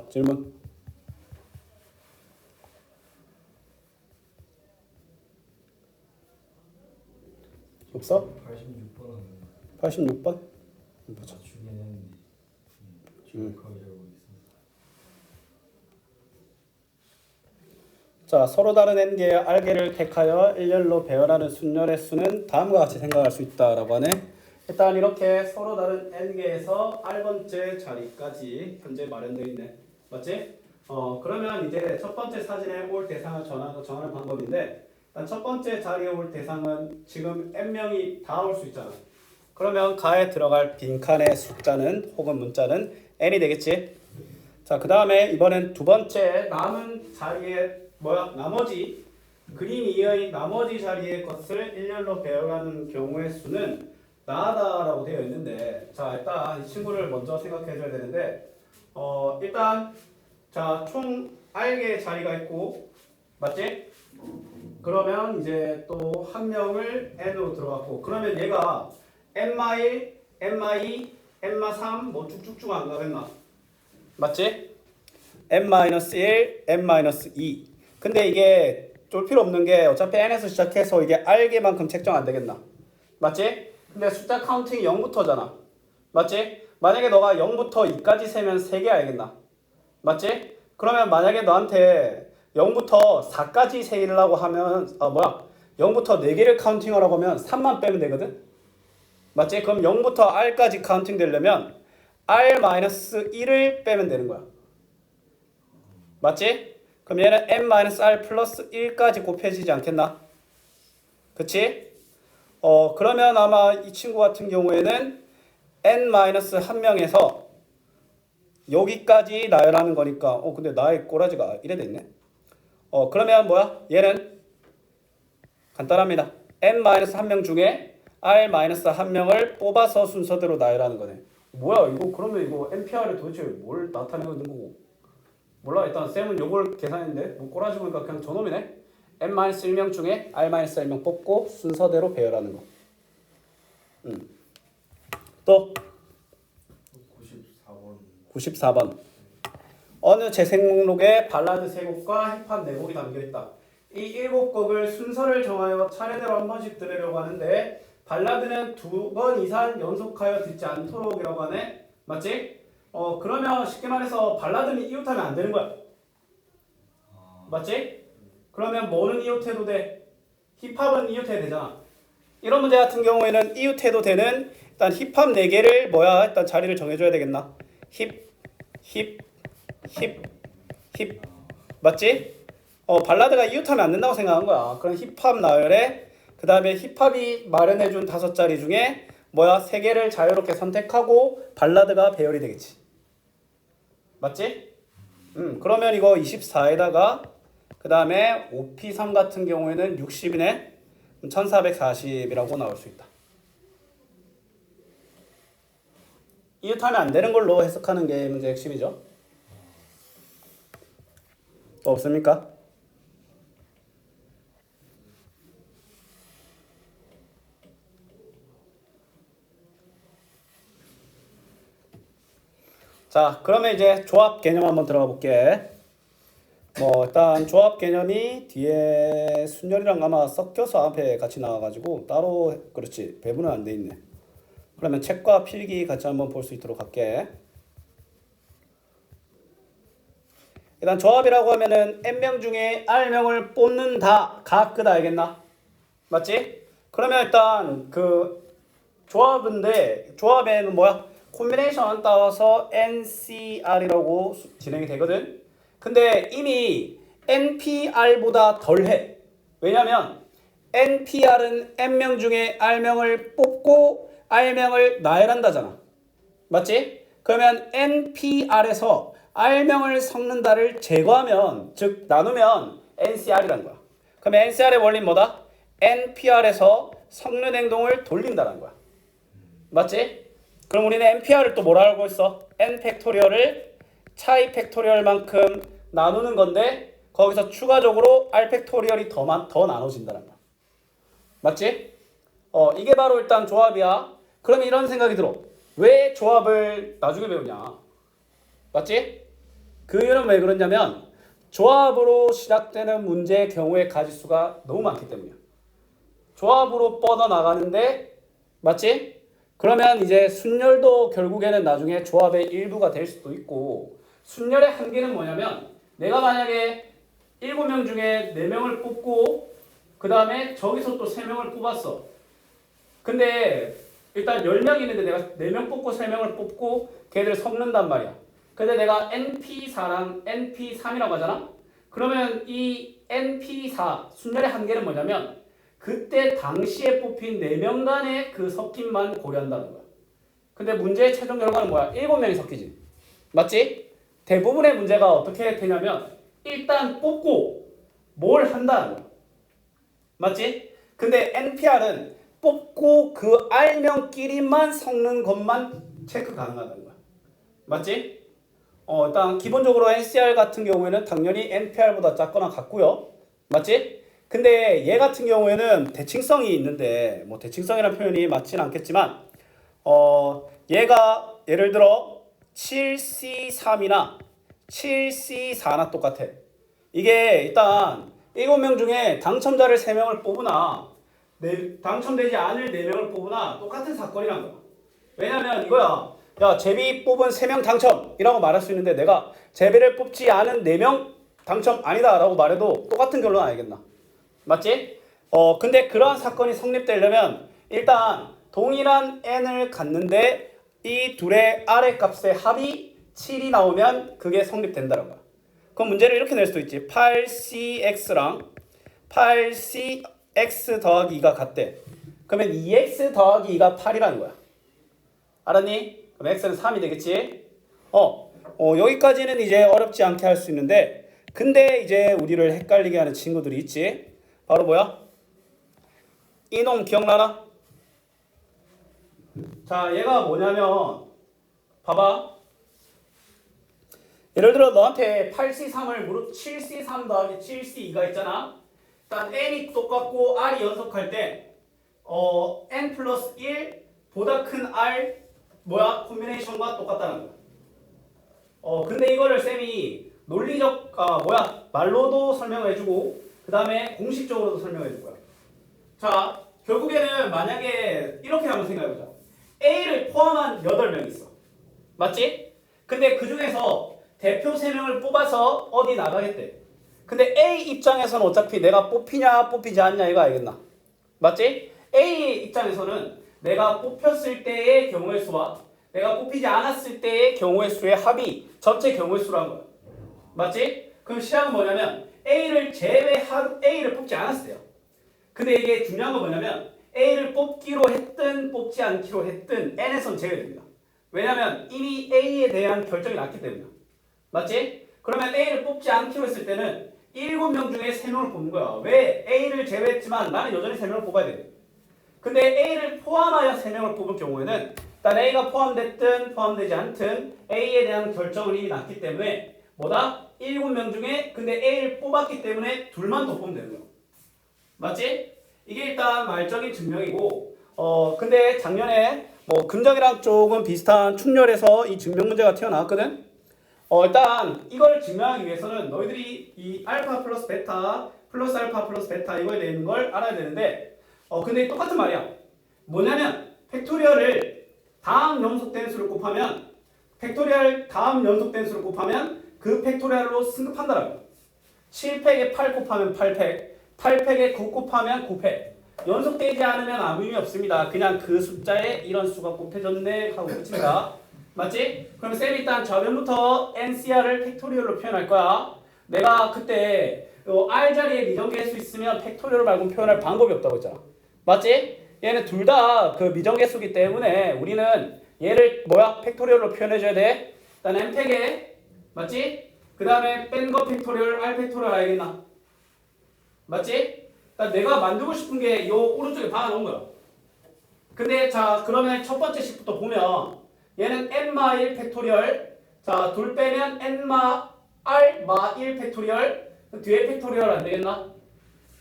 질문. 없어? 86번은 86번? 보자. 맞추긴 했는데 정확하게 알고 있습니다. 자, 서로 다른 n개의 r개를 택하여 일렬로 배열하는 순열의 수는 다음과 같이 생각할 수 있다라고 하네. 일단 이렇게 서로 다른 n개에서 r번째 자리까지 현재 마련되어 있네. 맞지? 그러면 이제 첫 번째 사진에 올 대상을 정하는 방법인데, 일단 첫 번째 자리에 올 대상은 지금 n명이 다 올 수 있잖아. 그러면 가에 들어갈 빈칸의 숫자는 혹은 문자는 n이 되겠지. 자, 그 다음에 이번엔 두 번째 남은 자리에 나머지 그림 이하의 나머지 자리의 것을 일렬로 배열하는 경우의 수는 나다라고 되어 있는데, 자, 일단 이 친구를 먼저 생각해 줘야 되는데, 일단 자, 총 r개의 자리가 있고, 맞지? 그러면 이제 또 한 명을 n으로 들어갔고, 그러면 얘가 n-1, n-2, n-3 뭐 쭉쭉쭉 안 가겠나? 맞지? n-1, n-2. 근데 이게 쫄 필요 없는 게 어차피 n에서 시작해서 이게 r개만큼 책정 안 되겠나? 맞지? 근데 숫자 카운팅이 0부터잖아. 맞지? 만약에 너가 0부터 2까지 세면 3개 알겠나? 맞지? 그러면 만약에 너한테 0부터 4까지 세려고 하면 0부터 4개를 카운팅하라고 하면 3만 빼면 되거든? 맞지? 그럼 0부터 r까지 카운팅 되려면 r-1을 빼면 되는 거야. 맞지? 그럼 얘는 n-r 플러스 1까지 곱해지지 않겠나? 그치? 그러면 아마 이 친구 같은 경우에는 n-1명에서 여기까지 나열하는 거니까 근데 나의 꼬라지가 이래 됐네. 그러면 얘는 간단합니다. n-1명 중에 r-1명을 뽑아서 순서대로 나열하는 거네. 뭐야 이거 그러면 이거 NPR에 도대체 뭘 나타내는 거고? 몰라. 일단 쌤은 요걸 계산했는데 뭐 꼬라지 보니까 그냥 저놈이네. n-1명 중에 r-1명 뽑고 순서대로 배열하는 거. 또 94번. 어느 재생 목록에 발라드 3곡과 힙합 4곡이 담겨있다. 이 7곡을 순서를 정하여 차례대로 한 번씩 들으려고 하는데 발라드는 2번 이상 연속하여 듣지 않도록이라고 하네. 맞지? 그러면 쉽게 말해서 발라드는 이웃하면 안 되는 거야. 맞지? 그러면 뭐는 이웃해도 돼? 힙합은 이웃해야 되잖아. 이런 문제 같은 경우에는 이웃해도 되는 일단 힙합 4개를 일단 자리를 정해줘야 되겠나? 힙 맞지? 발라드가 이웃하면 안 된다고 생각한 거야. 그럼 힙합 나열에 그 다음에 힙합이 마련해준 5자리 중에 3개를 자유롭게 선택하고 발라드가 배열이 되겠지. 맞지? 그러면 이거 24에다가 그 다음에 OP3 같은 경우에는 60이네. 1440이라고 나올 수 있다. 이웃하면 안 되는 걸로 해석하는 게 문제의 핵심이죠. 또 없습니까? 자, 그러면 이제 조합 개념 한번 들어가 볼게. 일단 조합 개념이 뒤에 순열이랑 아마 섞여서 앞에 같이 나와가지고 따로 그렇지 배분은 안 돼 있네. 그러면 책과 필기 같이 한번 볼 수 있도록 할게. 일단 조합이라고 하면은 n명 중에 r명을 뽑는다. 끄다 알겠나? 맞지? 그러면 일단 그 조합인데 조합에는 콤비네이션 따와서 NCR이라고 진행이 되거든. 근데 이미 NPR보다 덜해. 왜냐면 NPR은 n명 중에 r명을 뽑고 r명을 나열한다잖아. 맞지? 그러면 NPR에서 r명을 섞는다를 제거하면 즉 나누면 NCR이라는 거야. 그러면 NCR의 원리는 뭐다? NPR에서 섞는 행동을 돌린다는 거야. 맞지? 그럼 우리는 NPR을 또 뭐라 알고 있어? N 팩토리얼을 차이 팩토리얼만큼 나누는 건데 거기서 추가적으로 R 팩토리얼이 더 나눠진다는 거야. 맞지? 이게 바로 일단 조합이야. 그럼 이런 생각이 들어. 왜 조합을 나중에 배우냐? 맞지? 그 이유는 왜 그러냐면 조합으로 시작되는 문제의 경우에 가지수가 너무 많기 때문이야. 조합으로 뻗어나가는데 맞지? 그러면 이제 순열도 결국에는 나중에 조합의 일부가 될 수도 있고 순열의 한계는 뭐냐면 내가 만약에 7명 중에 4명을 뽑고 그 다음에 저기서 또 3명을 뽑았어. 근데 일단 10명 있는데 내가 4명 뽑고 3명을 뽑고 걔들 섞는단 말이야. 근데 내가 NP4랑 NP3이라고 하잖아? 그러면 이 NP4 순열의 한계는 뭐냐면 그때 당시에 뽑힌 4명 간의 그 섞임만 고려한다는 거야. 근데 문제의 최종 결과는 뭐야? 7명이 섞이지. 맞지? 대부분의 문제가 어떻게 되냐면 일단 뽑고 뭘 한다는 거야. 맞지? 근데 NPR은 뽑고 그 R명끼리만 섞는 것만 체크 가능하다는 거야. 맞지? 일단 기본적으로 NCR 같은 경우에는 당연히 NPR보다 작거나 같고요. 맞지? 근데 얘 같은 경우에는 대칭성이 있는데 뭐 대칭성이라는 표현이 맞지는 않겠지만 얘가 예를 들어 7C3이나 7C4나 똑같아. 이게 일단 7명 중에 당첨자를 3명을 뽑으나 당첨되지 않을 4명을 뽑으나 똑같은 사건이란 거야. 왜냐면 이거야. 야, 제비 뽑은 3명 당첨이라고 말할 수 있는데 내가 제비를 뽑지 않은 4명 당첨 아니다라고 말해도 똑같은 결론 아니겠나? 맞지? 근데 그러한 사건이 성립되려면 일단 동일한 n을 갖는데 이 둘의 아래 값의 합이 7이 나오면 그게 성립된다는 거야. 그럼 문제를 이렇게 낼 수도 있지. 8cx랑 8cx 더하기 2가 같대. 그러면 2x 더하기 2가 8이라는 거야. 알았니? 그럼 x는 3이 되겠지? 여기까지는 이제 어렵지 않게 할 수 있는데 근데 이제 우리를 헷갈리게 하는 친구들이 있지. 바로 뭐야? 이놈 기억나나? 자, 얘가 뭐냐면 봐봐. 예를 들어 너한테 8C3을 7C3 더하기 7C2가 있잖아. 일단 n이 똑같고 r이 연속할 때 n 플러스 1보다 큰 r 뭐야? 콤비네이션과 똑같다는 거야. 근데 이거를 쌤이 논리적 말로도 설명을 해주고 그 다음에 공식적으로도 설명해 줄 거야. 자, 결국에는 만약에 이렇게 한번 생각해보자. A를 포함한 8명 있어. 맞지? 근데 그 중에서 대표 3명을 뽑아서 어디 나가겠대. 근데 A 입장에서는 어차피 내가 뽑히냐 뽑히지 않냐 이거 알겠나? 맞지? A 입장에서는 내가 뽑혔을 때의 경우의 수와 내가 뽑히지 않았을 때의 경우의 수의 합이 전체 경우의 수라는 거야. 맞지? 그럼 시작은 뭐냐면 A를 A를 뽑지 않았을 때요. 근데 이게 중요한 건 뭐냐면 A를 뽑기로 했든 뽑지 않기로 했든 N에선 제외됩니다. 왜냐면 이미 A에 대한 결정이 났기 때문이야. 맞지? 그러면 A를 뽑지 않기로 했을 때는 7명 중에 3명을 뽑는 거야. 왜? A를 제외했지만 나는 여전히 3명을 뽑아야 돼. 근데 A를 포함하여 3명을 뽑을 경우에는 일단 A가 포함됐든 포함되지 않든 A에 대한 결정은 이미 났기 때문에 뭐다? 7명 중에 근데 A를 뽑았기 때문에 둘만 더 뽑으면 되는 거야. 맞지? 이게 일단 말적인 증명이고 근데 작년에 뭐 금정이랑 조금 비슷한 충렬에서 이 증명 문제가 튀어나왔거든. 일단 이걸 증명하기 위해서는 너희들이 이 알파 플러스 베타 플러스 알파 플러스 베타 이거에 대한 걸 알아야 되는데 근데 똑같은 말이야. 뭐냐면 팩토리얼을 다음 연속된 수를 곱하면 팩토리얼 다음 연속된 수를 곱하면 그 팩토리얼로 승급한다라고. 7팩에 8 곱하면 8팩 8팩에 9 곱하면 9팩. 연속되지 않으면 아무 의미 없습니다. 그냥 그 숫자에 이런 수가 곱해졌네 하고 끝입니다. 맞지? 그럼 쌤이 일단 저변부터 NCR을 팩토리얼로 표현할 거야. 내가 그때 R 자리에 미정계수 있으면 팩토리얼 말고 표현할 방법이 없다고 했잖아. 맞지? 얘는 둘 다 그 미정계수기 때문에 우리는 얘를 팩토리얼로 표현해줘야 돼. 일단 M팩에 맞지? 그 다음에 뺀 거 팩토리얼 R 팩토리얼 알겠나? 맞지? 그러니까 내가 만들고 싶은 게 이 오른쪽에 박아놓은 거야. 근데 자 그러면 첫 번째 식부터 보면 얘는 n마 1 팩토리얼 자 둘 빼면 n마 r 마 1 팩토리얼 뒤에 팩토리얼 안 되겠나?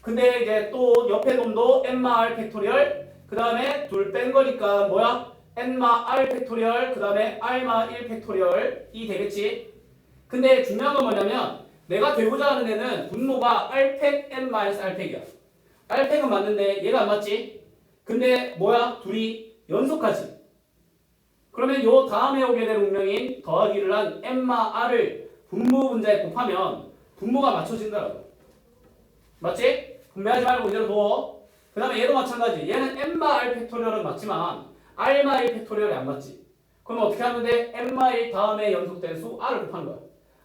근데 이제 또 옆에 놈도 n마 r 팩토리얼 그 다음에 둘 뺀 거니까 n마 r 팩토리얼 그 다음에 r마 1 팩토리얼 이 되겠지? 근데 중요한 건 뭐냐면 내가 되고자 하는 애는 분모가 R팩 N-R팩이야. R팩은 맞는데 얘가 안 맞지? 근데 뭐야? 둘이 연속하지. 그러면 요 다음에 오게 될 운명인 더하기를 한 N마 R을 분모 분자에 곱하면 분모가 맞춰진다라고. 맞지? 분배하지 말고 이대로 둬. 그 다음에 얘도 마찬가지. 얘는 N마 R 팩토리얼은 맞지만 R마 1 팩토리얼이 안 맞지. 그럼 어떻게 하면 돼? N마 1 다음에 연속된 수 R을 곱하는 거야.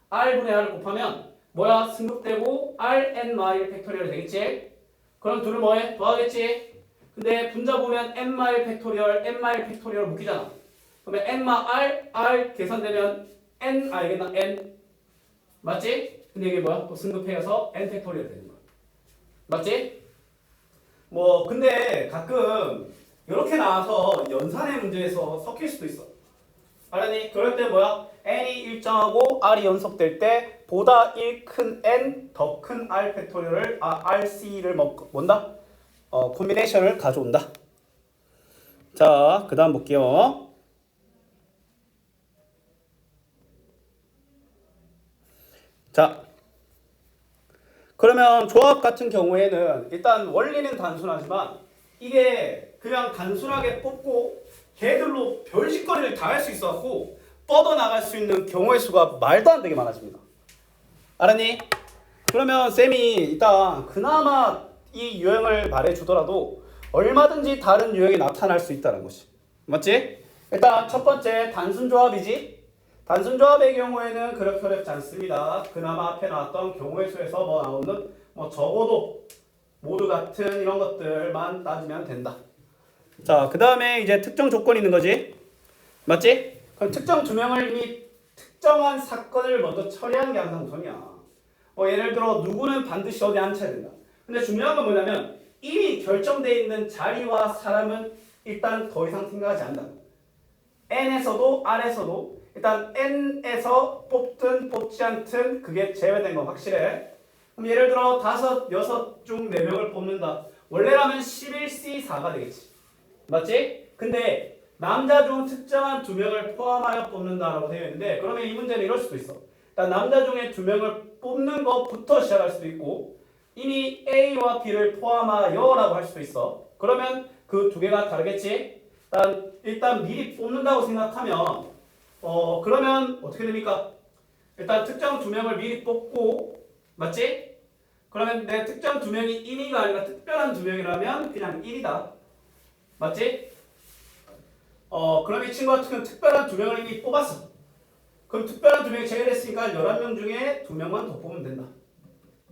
R분의 R을 곱하면 뭐야? 승급되고 Rn마 1 팩토리얼이 되겠지? 그럼 둘을 뭐해? 더하겠지? 근데 분자 보면 N마 1 팩토리얼, N마 1 팩토리얼 묶이잖아. 그러면 N마 R 계산되면 N 알겠나? N. 맞지? 근데 이게 뭐야? 또 승급해서 N 팩토리얼 되는 거야. 맞지? 뭐 근데 가끔 이렇게 나와서 연산의 문제에서 섞일 수도 있어. 알았니? 그럴 때 뭐야? n이 일정하고 r이 연속될 때 보다 1 큰 n 더 큰 r 팩토리얼을 rc를 뭔다? 콤비네이션을 가져온다. 자, 그 다음 볼게요. 자, 그러면 조합 같은 경우에는 일단 원리는 단순하지만 이게 그냥 단순하게 뽑고 걔들로 별짓거리를 다 할 수 있어갖고 뻗어나갈 수 있는 경우의 수가 말도 안 되게 많아집니다. 알았니? 그러면 쌤이 일단 그나마 이 유형을 말해주더라도 얼마든지 다른 유형이 나타날 수 있다는 것이 맞지? 일단 첫 번째 단순조합이지. 단순조합의 경우에는 그렇게 어렵지 않습니다. 그나마 앞에 나왔던 경우의 수에서 뭐 나오는 뭐 적어도 모두 같은 이런 것들만 따지면 된다. 자, 그 다음에 이제 특정 조건이 있는 거지. 맞지? 그럼 특정 두 명을 이미 특정한 사건을 먼저 처리하는 게 항상 우선이야. 뭐 예를 들어 누구는 반드시 어디 앉혀야 된다. 근데 중요한 건 뭐냐면 이미 결정되어 있는 자리와 사람은 일단 더 이상 생각하지 않는다. N에서도 R에서도 일단 N에서 뽑든 뽑지 않든 그게 제외된 건 확실해. 그럼 예를 들어 5, 6 중 4명을 뽑는다. 원래라면 11C4가 되겠지. 맞지? 근데 남자 중 특정한 2명을 포함하여 뽑는다라고 되어 있는데 그러면 이 문제는 이럴 수도 있어. 일단 남자 중에 2명을 뽑는 것부터 시작할 수도 있고 이미 A와 B를 포함하여라고 할 수도 있어. 그러면 그 두 개가 다르겠지? 일단 미리 뽑는다고 생각하면 그러면 어떻게 됩니까? 일단 특정 2명을 미리 뽑고 맞지? 그러면 내 특정 2명이 인이가 아니라 특별한 2명이라면 그냥 1이다. 맞지? 그럼 이 친구 같은 경우는 특별한 2명을 이미 뽑았어. 그럼 특별한 2명이 제외됐으니까 11명 중에 2명만 더 뽑으면 된다.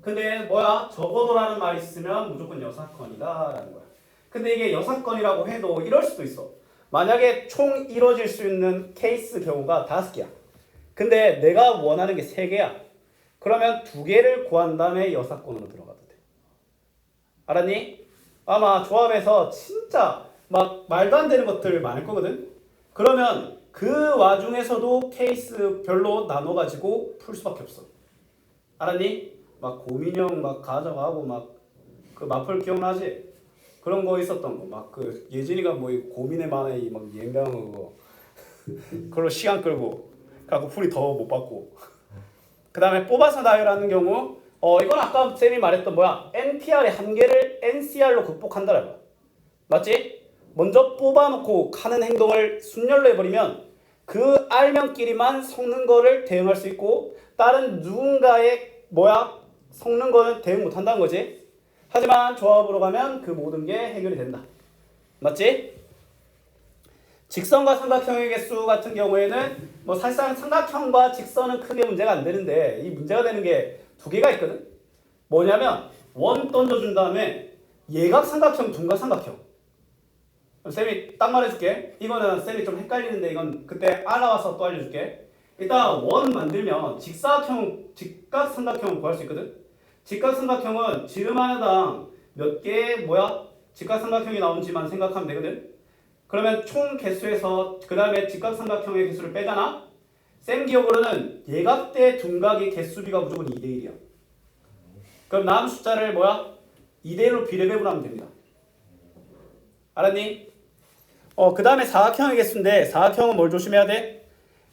근데 뭐야? 적어도라는 말이 있으면 무조건 여사건이다 라는 거야. 근데 이게 여사건이라고 해도 이럴 수도 있어. 만약에 총 이루어질 수 있는 케이스 경우가 5개야. 근데 내가 원하는 게 3개야. 그러면 2개를 구한 다음에 여사건으로 들어가도 돼. 알았니? 아마 조합에서 진짜 막 말도 안 되는 것들 많을 거거든. 그러면 그 와중에서도 케이스별로 나눠가지고 풀 수밖에 없어. 알았니? 막 고민형 막 가져가고 막 그 마플 기억나지? 그런 거 있었던 거. 막 그 예진이가 뭐 고민의 만에 막 연병한 거. 그걸로 시간 끌고 갖고 풀이 더 못 받고. 그 다음에 뽑아서 나열하는 경우 이건 아까 쌤이 말했던 뭐야? NPR의 한계를 NCR로 극복한다는 거야. 맞지? 먼저 뽑아놓고 하는 행동을 순열로 해버리면 그 R명끼리만 섞는 거를 대응할 수 있고 다른 누군가의 섞는 거는 대응 못한다는 거지. 하지만 조합으로 가면 그 모든 게 해결이 된다. 맞지? 직선과 삼각형의 개수 같은 경우에는 뭐 사실상 삼각형과 직선은 크게 문제가 안 되는데 이 문제가 되는 게 2개가 있거든. 뭐냐면 원 던져준 다음에 예각 삼각형, 둔각 삼각형. 쌤이 딱 말해줄게. 이거는 쌤이 좀 헷갈리는데 이건 그때 알아와서 또 알려줄게. 일단 원 만들면 직각 삼각형을 구할 수 있거든. 직각 삼각형은 지름 하나당 몇 개의 직각 삼각형이 나온지만 생각하면 되거든. 그러면 총 개수에서 그 다음에 직각 삼각형의 개수를 빼잖아. 쌤 기억으로는 예각 대 둔각의 개수비가 무조건 2대1이야. 그럼 남은 숫자를 2대1로 비례배분하면 됩니다. 알았니? 그 다음에 사각형의 개수인데 사각형은 뭘 조심해야 돼?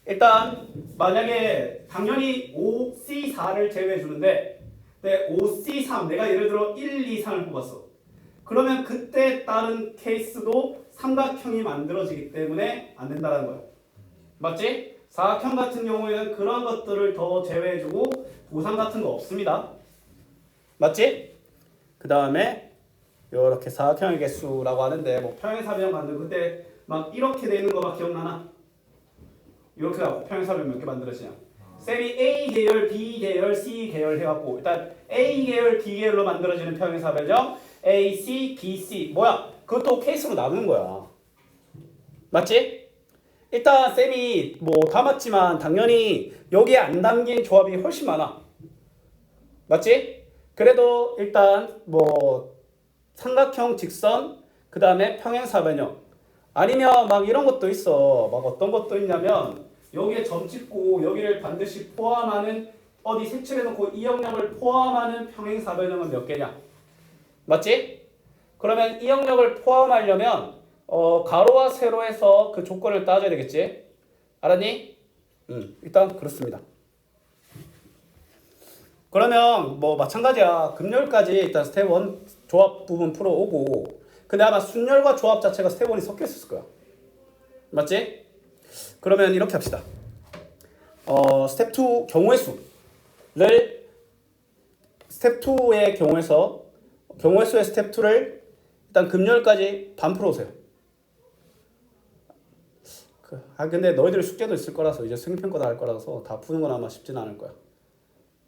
일단 만약에 당연히 5C4를 제외해 주는데 네, 5C3 내가 예를 들어 1, 2, 3을 뽑았어. 그러면 그때 따른 케이스도 삼각형이 만들어지기 때문에 안 된다는 거야. 맞지? 사각형 같은 경우에는 그런 것들을 더 제외해주고 보상 같은 거 없습니다. 맞지? 그 다음에 이렇게 사각형의 개수라고 하는데 뭐 평행사변 만들고 그때 막 이렇게 돼 있는 거 막 기억나나? 이렇게 하고 평행사변 몇 개 만들어지냐? 쌤이 A 계열, B 계열, C 계열 해갖고 일단 A 계열, B 계열로 만들어지는 평행사변형 A, C, B, C 뭐야? 그것도 케이스로 나누는 거야. 맞지? 일단 쌤이 뭐 담았지만 당연히 여기에 안 담긴 조합이 훨씬 많아. 맞지? 그래도 일단 뭐 삼각형, 직선, 그 다음에 평행사변형 아니면 막 이런 것도 있어. 막 어떤 것도 있냐면 여기에 점 찍고 여기를 반드시 포함하는 어디 색칠해놓고 이 영역을 포함하는 평행사변형은 몇 개냐? 맞지? 그러면 이 영역을 포함하려면 가로와 세로에서 그 조건을 따져야 되겠지? 알았니? 일단 그렇습니다. 그러면 뭐 마찬가지야. 급열까지 일단 스텝 1 조합 부분 풀어오고 근데 아마 순열과 조합 자체가 스텝 1이 섞여 있을 거야. 맞지? 그러면 이렇게 합시다. 스텝 2 경우의 수를 스텝 2의 경우의 수의 스텝 2를 일단 급열까지 반 풀어오세요. 근데 너희들 숙제도 있을 거라서 이제 승인평가도 할 거라서 다 푸는 건 아마 쉽지는 않을 거야.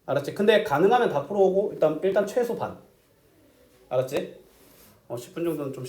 알았지? 근데 가능하면 다 풀어오고 일단 최소 반. 알았지? 10분 정도는 좀